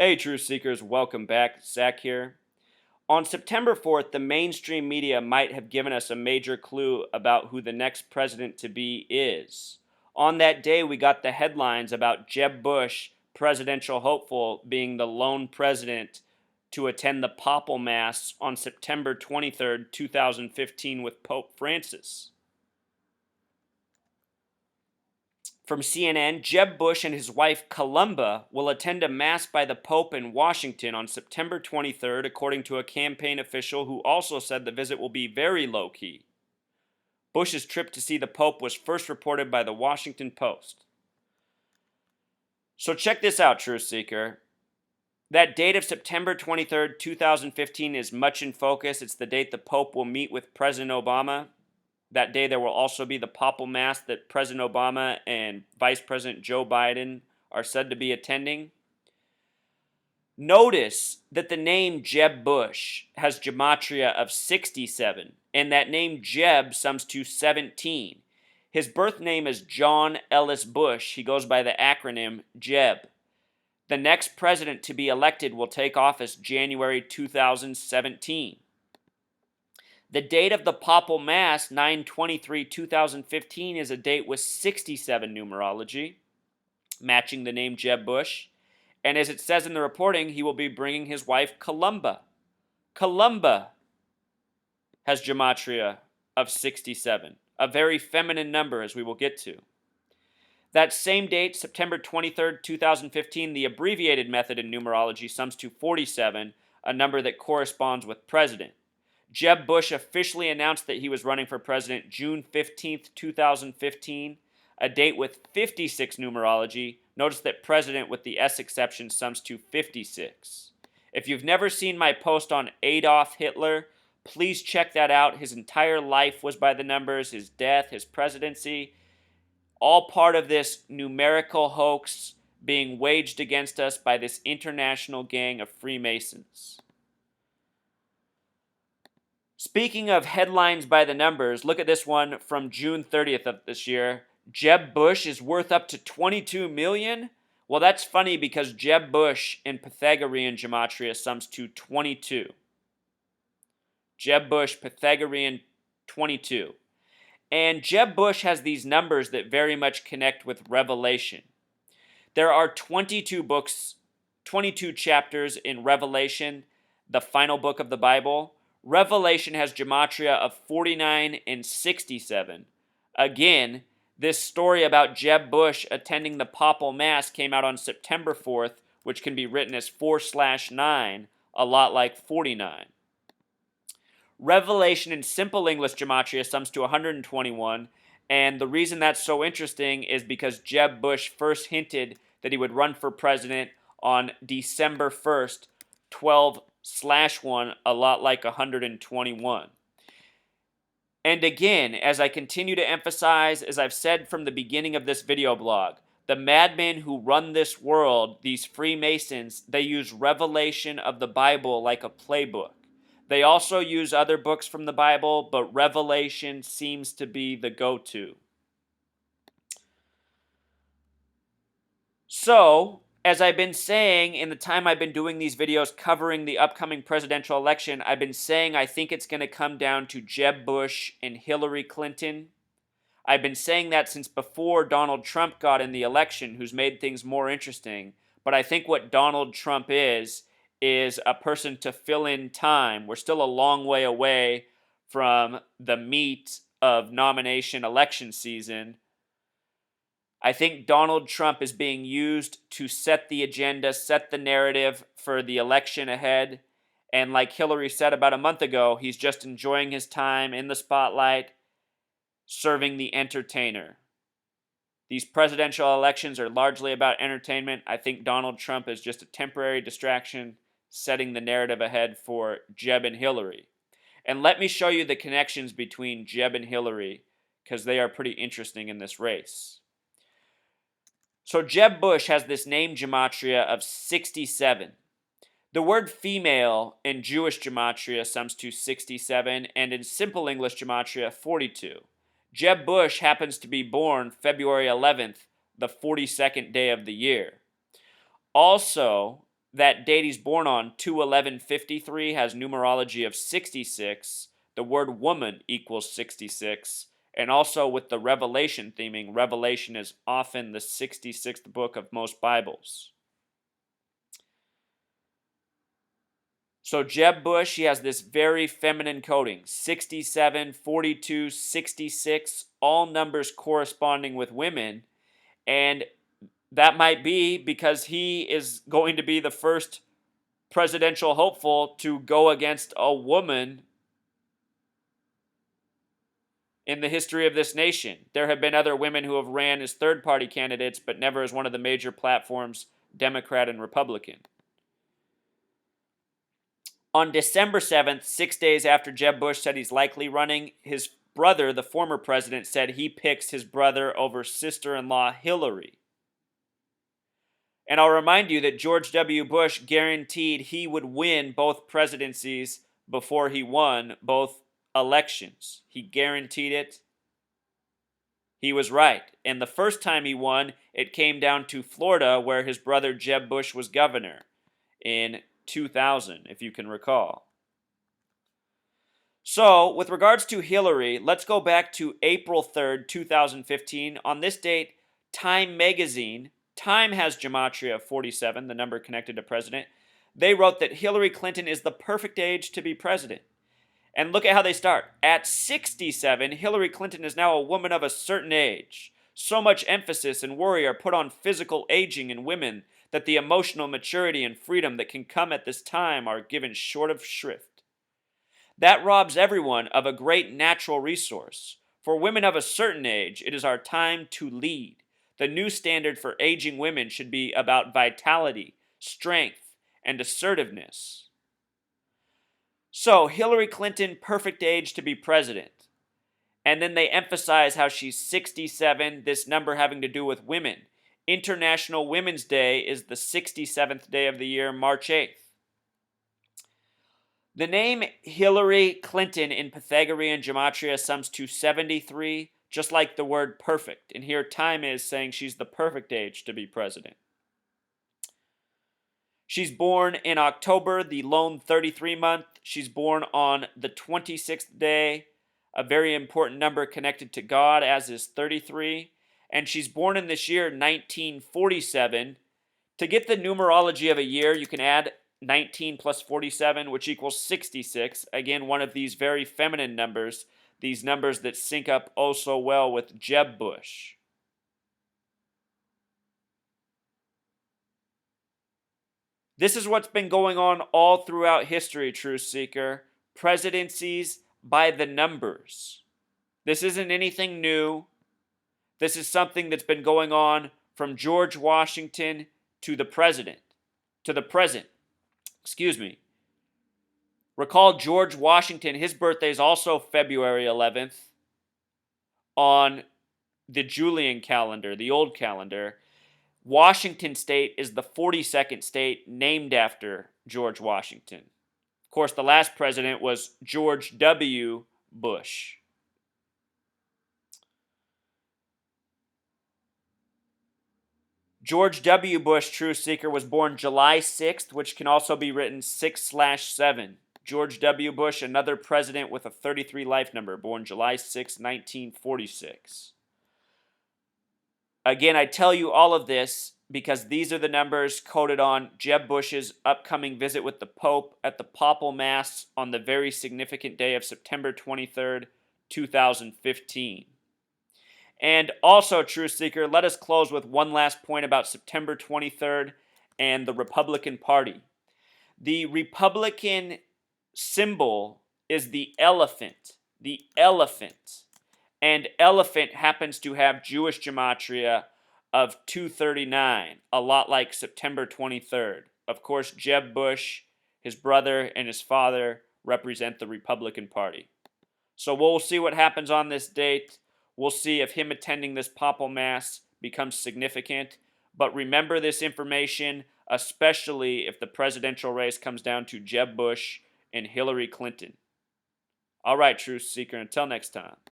Hey, Truth Seekers, welcome back. Zach here. On September 4th, the mainstream media might have given us a major clue about who the next president to be is. On that day, we got the headlines about Jeb Bush, presidential hopeful, being the lone president to attend the Papal Mass on September 23rd, 2015, with Pope Francis. From CNN, Jeb Bush and his wife Columba will attend a mass by the Pope in Washington on September 23rd, according to a campaign official who also said the visit will be very low-key. Bush's trip to see the Pope was first reported by the Washington Post. So check this out, Truth Seeker. That date of September 23rd, 2015 is much in focus. It's the date the Pope will meet with President Obama. That day, there will also be the Papal Mass that President Obama and Vice President Joe Biden are said to be attending. Notice that the name Jeb Bush has gematria of 67, and that name Jeb sums to 17. His birth name is John Ellis Bush. He goes by the acronym JEB. The next president to be elected will take office January 2017. The date of the Papal Mass, 9/23/2015, is a date with 67 numerology, matching the name Jeb Bush. And as it says in the reporting, he will be bringing his wife Columba. Columba has gematria of 67, a very feminine number, as we will get to. That same date, September 23rd, 2015, the abbreviated method in numerology sums to 47, a number that corresponds with president. Jeb Bush officially announced that he was running for president June 15th, 2015, a date with 56 numerology. Notice that president with the S exception sums to 56. If you've never seen my post on Adolf Hitler, please check that out. His entire life was by the numbers, his death, his presidency, all part of this numerical hoax being waged against us by this international gang of Freemasons. Speaking of headlines by the numbers, look at this one from June 30th of this year. Jeb Bush is worth up to $22 million? Well, that's funny because Jeb Bush in Pythagorean gematria sums to 22. Jeb Bush, Pythagorean 22. And Jeb Bush has these numbers that very much connect with Revelation. There are 22 books, 22 chapters in Revelation, the final book of the Bible. Revelation has gematria of 49 and 67. Again, this story about Jeb Bush attending the Papal Mass came out on September 4th, which can be written as 4/9, a lot like 49. Revelation in simple English gematria sums to 121, and the reason that's so interesting is because Jeb Bush first hinted that he would run for president on December 1st, 12/1, a lot like 121. And again, as I continue to emphasize, as I've said from the beginning of this video blog, the madmen who run this world, these Freemasons, they use Revelation of the Bible like a playbook. They also use other books from the Bible, but Revelation seems to be the go-to. So, as I've been saying in the time I've been doing these videos covering the upcoming presidential election, I've been saying I think it's going to come down to Jeb Bush and Hillary Clinton. I've been saying that since before Donald Trump got in the election, who's made things more interesting. But I think what Donald Trump is a person to fill in time. We're still a long way away from the meat of nomination election season. I think Donald Trump is being used to set the agenda, set the narrative for the election ahead. And like Hillary said about a month ago, he's just enjoying his time in the spotlight, serving the entertainer. These presidential elections are largely about entertainment. I think Donald Trump is just a temporary distraction, setting the narrative ahead for Jeb and Hillary. And let me show you the connections between Jeb and Hillary, because they are pretty interesting in this race. So Jeb Bush has this name gematria of 67. The word female in Jewish gematria sums to 67, and in simple English gematria, 42. Jeb Bush happens to be born February 11th, the 42nd day of the year. Also, that date he's born on, 2/11/53, has numerology of 66. The word woman equals 66. And also with the Revelation theming, Revelation is often the 66th book of most Bibles. So Jeb Bush, he has this very feminine coding, 67, 42, 66, all numbers corresponding with women. And that might be because he is going to be the first presidential hopeful to go against a woman in the history of this nation. There have been other women who have ran as third-party candidates, but never as one of the major platforms, Democrat and Republican. On December 7th, 6 days after Jeb Bush said he's likely running, his brother, the former president, said he picks his brother over sister-in-law Hillary. And I'll remind you that George W. Bush guaranteed he would win both presidencies before he won both elections. He guaranteed it. He was right. And the first time he won, it came down to Florida, where his brother Jeb Bush was governor in 2000, if you can recall. So, with regards to Hillary, let's go back to April 3rd, 2015. On this date, Time magazine, Time has gematria of 47, the number connected to president. They wrote that Hillary Clinton is the perfect age to be president. And look at how they start. At 67, Hillary Clinton is now a woman of a certain age. So much emphasis and worry are put on physical aging in women that the emotional maturity and freedom that can come at this time are given short of shrift. That robs everyone of a great natural resource. For women of a certain age, it is our time to lead. The new standard for aging women should be about vitality, strength, and assertiveness. So, Hillary Clinton, perfect age to be president. And then they emphasize how she's 67, this number having to do with women. International Women's Day is the 67th day of the year, March 8th. The name Hillary Clinton in Pythagorean gematria sums to 73, just like the word perfect. And here Time is saying she's the perfect age to be president. She's born in October, the lone 33 month. She's born on the 26th day, a very important number connected to God, as is 33. And she's born in this year, 1947. To get the numerology of a year, you can add 19 plus 47, which equals 66. Again, one of these very feminine numbers, these numbers that sync up oh so well with Jeb Bush. This is what's been going on all throughout history, Truth Seeker. Presidencies by the numbers. This isn't anything new. This is something that's been going on from George Washington to the present. Recall George Washington, his birthday is also February 11th on the Julian calendar, the old calendar. Washington State is the 42nd state named after George Washington. Of course, the last president was George W. Bush. George W. Bush, Truth Seeker, was born July 6th, which can also be written 6/7. George W. Bush, another president with a 33 life number, born July 6, 1946. Again, I tell you all of this because these are the numbers coded on Jeb Bush's upcoming visit with the Pope at the Papal Mass on the very significant day of September 23rd, 2015. And also, Truth Seeker, let us close with one last point about September 23rd and the Republican Party. The Republican symbol is the elephant. The elephant. And elephant happens to have Jewish gematria of 239, a lot like September 23rd. Of course, Jeb Bush, his brother, and his father represent the Republican Party. So we'll see what happens on this date. We'll see if him attending this papal mass becomes significant. But remember this information, especially if the presidential race comes down to Jeb Bush and Hillary Clinton. All right, Truth Seeker, until next time.